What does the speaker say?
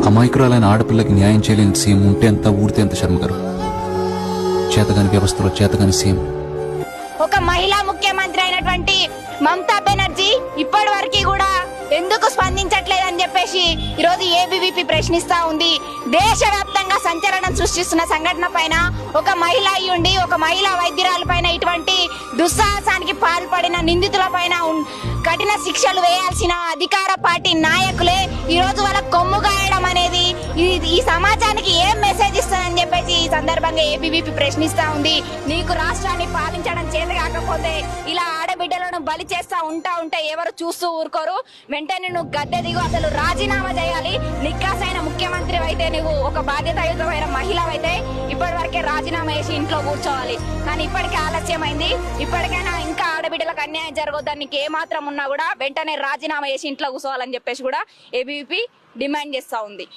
అమాయకురాలైన ఆడపిల్లకి న్యాయం చేయలేని సీఎం ఉంటే ఎంత ఊడితే ఎంత శర్మ గారు. చేతగాని వ్యవస్థలో చేతగాని సీఎం. ఒక మహిళా ముఖ్యమంత్రి అయినటువంటి మమతా బెనర్జీ ఇప్పటి వరకు కూడా ఎందుకు స్పందించట్లేదని చెప్పేసి ఈరోజు ఏబీవీపీ ప్రశ్నిస్తా ఉంది. దేశవ్యాప్తంగా సంచలనం సృష్టిస్తున్న సంఘటన పైన ఒక మహిళ అయ్యుండి ఒక మహిళా వైద్యురాల పైన ఇటువంటి దుస్సాహసానికి పాల్పడిన నిందితుల పైన కఠిన శిక్షలు వేయాల్సిన అధికార పార్టీ నాయకులే ఈరోజు వాళ్ళ కొమ్ము గాయడం అనేది ఈ సమాజానికి ఏం మెసేజ్ ఇస్తుందని చెప్పేసి ఈ సందర్భంగా ఏబీవీపీ ప్రశ్నిస్తా ఉంది. నీకు రాష్ట్రాన్ని పాలించడం చేత కాకపోతే ఇలా ఆడబిడ్డలను బలి చేస్తా ఉంటే ఎవరు చూస్తూ ఊరుకోరు. వెంటనే నువ్వు గద్దె దిగు, అసలు రాజీనామా చేయాలి. నిక్కాసైన ముఖ్యమంత్రి అయితే నువ్వు ఒక బాధ్యతాయుతమైన మహిళ అయితే ఇప్పటి వరకే రాజీనామా చేసి ఇంట్లో కూర్చోవాలి. కానీ ఇప్పటికే ఆలస్యమైంది. ఇప్పటికైనా ఇంకా ఆడబిడ్డలకు అన్యాయం జరగొద్దని నీకు ఏమాత్రం ఉన్నా కూడా వెంటనే రాజీనామా చేసి ఇంట్లో కూర్చోవాలని చెప్పేసి కూడా ఏబీవీపీ డిమాండ్ చేస్తా ఉంది.